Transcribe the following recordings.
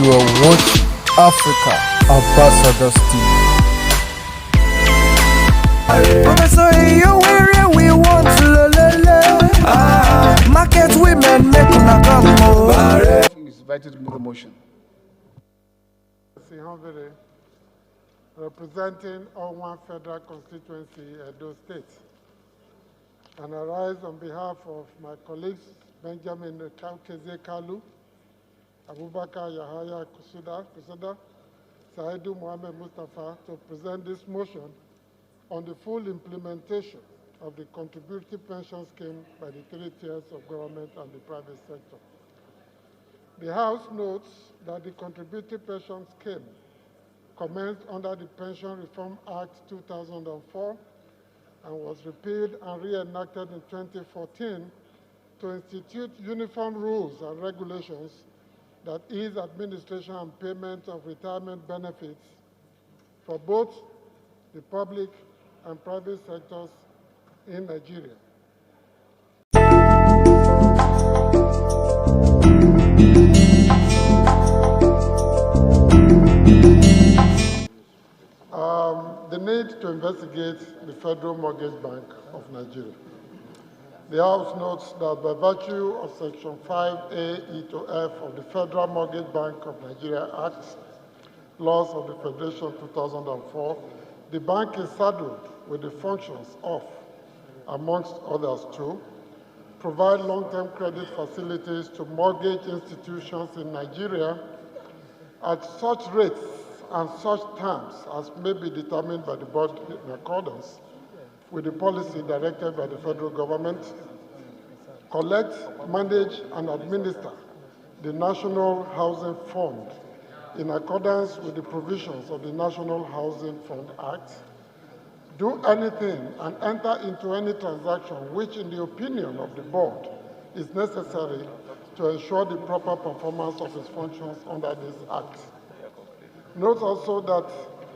You are watching Africa Ambassadors TV. We want to market women make una come home. Is invited to move the motion. Julius Ihonbvere, representing Owan Federal Constituency, Edo State, and I rise on behalf of my colleagues Benjamin Keze Kalu, Abubakar Yahaya Kusada, Saidu Mohammed Mustafa to present this motion on the full implementation of the contributory pension scheme by the three tiers of government and the private sector. The House notes that the contributory pension scheme commenced under the Pension Reform Act 2004 and was repealed and reenacted in 2014 to institute uniform rules and regulations that ease administration and payment of retirement benefits for both the public and private sectors in Nigeria. The need to investigate the Federal Mortgage Bank of Nigeria. The House notes that by virtue of Section 5A, E to F of the Federal Mortgage Bank of Nigeria Act, laws of the Federation 2004, the bank is saddled with the functions of, amongst others, to provide long-term credit facilities to mortgage institutions in Nigeria at such rates and such terms as may be determined by the board in accordance with the policy directed by the federal government, collect, manage, and administer the National Housing Fund in accordance with the provisions of the National Housing Fund Act, do anything and enter into any transaction which, in the opinion of the board, is necessary to ensure the proper performance of its functions under this act. Note also that,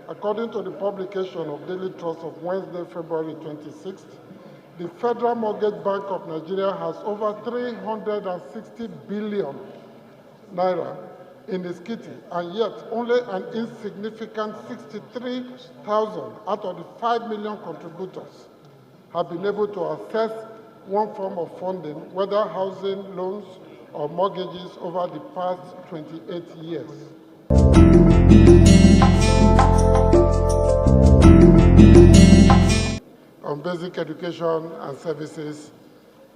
according to the publication of Daily Trust of Wednesday, February 26th, the Federal Mortgage Bank of Nigeria has over 360 billion naira in its kitty, and yet only an insignificant 63,000 out of the 5 million contributors have been able to access one form of funding, whether housing loans or mortgages, over the past 28 years. On basic education and services,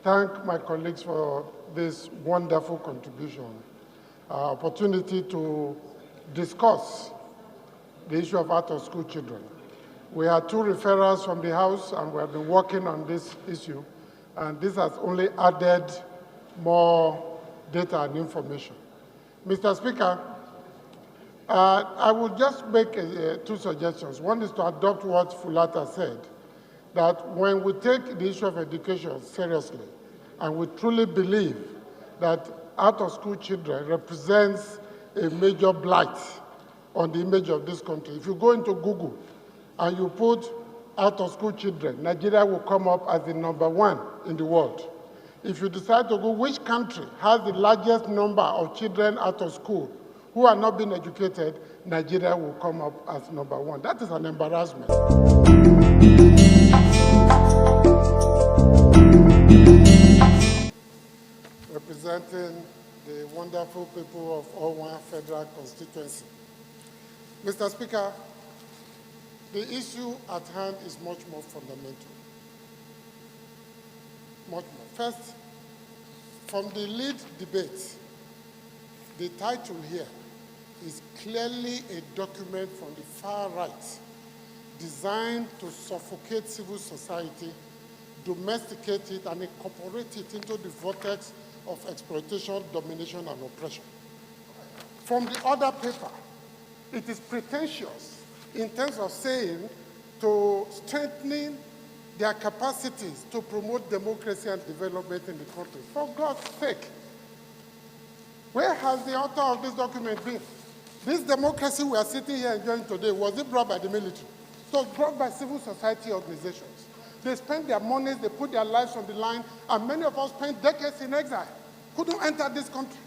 thank my colleagues for this wonderful contribution. Opportunity to discuss the issue of out-of-school children. We had 2 referrals from the House, and we have been working on this issue, and this has only added more data and information. Mr. Speaker, I would just make 2 suggestions. One is to adopt what Fulata said, that when we take the issue of education seriously, and we truly believe that out-of-school children represents a major blight on the image of this country. If you go into Google and you put out-of-school children, Nigeria will come up as the #1 in the world. If you decide to go, which country has the largest number of children out of school who are not being educated, Nigeria will come up as #1. That is an embarrassment. Representing the wonderful people of Owan Federal Constituency. Mr. Speaker, the issue at hand is much more fundamental. Much more. First, from the lead debate, the title here is clearly a document from the far right designed to suffocate civil society, domesticate it, and incorporate it into the vortex of exploitation, domination, and oppression. From the other paper, it is pretentious in terms of saying to strengthening their capacities to promote democracy and development in the country. For God's sake, where has the author of this document been? This democracy we are sitting here enjoying today, was it brought by the military? It was brought by civil society organizations. They spent their monies, they put their lives on the line, and many of us spent decades in exile, couldn't enter this country.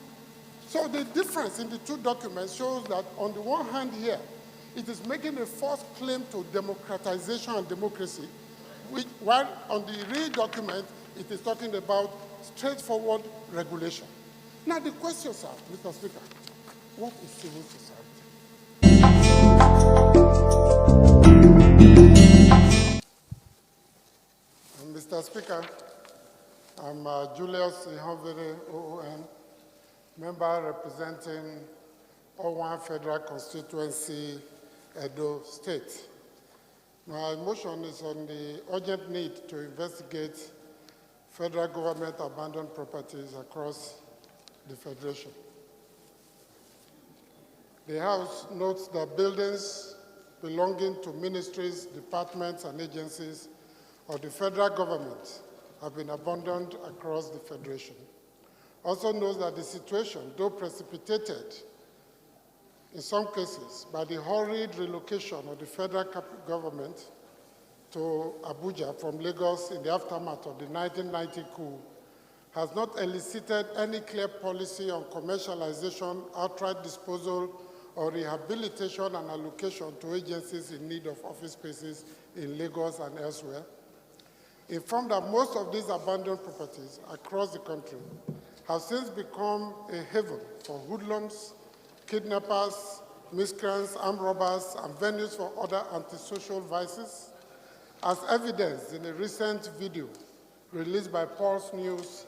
So the difference in the two documents shows that on the one hand here, it is making a false claim to democratization and democracy, while on the real document, it is talking about straightforward regulation. Now the questions are, Mr. Speaker, what is civil society? And Mr. Speaker, I'm Julius Ihonbvere, OON, member representing Owan Federal Constituency, Edo State. My motion is on the urgent need to investigate federal government abandoned properties across the Federation. The House notes that buildings belonging to ministries, departments, and agencies of the federal government have been abandoned across the Federation. Also notes that the situation, though precipitated in some cases by the hurried relocation of the federal government to Abuja from Lagos in the aftermath of the 1990 coup, has not elicited any clear policy on commercialization, outright disposal, or rehabilitation and allocation to agencies in need of office spaces in Lagos and elsewhere. Informed that most of these abandoned properties across the country have since become a haven for hoodlums, kidnappers, miscreants, armed robbers, and venues for other antisocial vices, as evidenced in a recent video released by Pulse News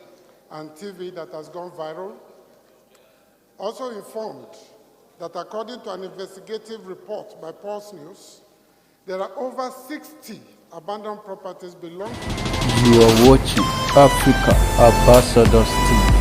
and TV that has gone viral. Also informed that according to an investigative report by Pulse News, there are over 60 abandoned properties belonging to... You are watching Africa Ambassadors TV.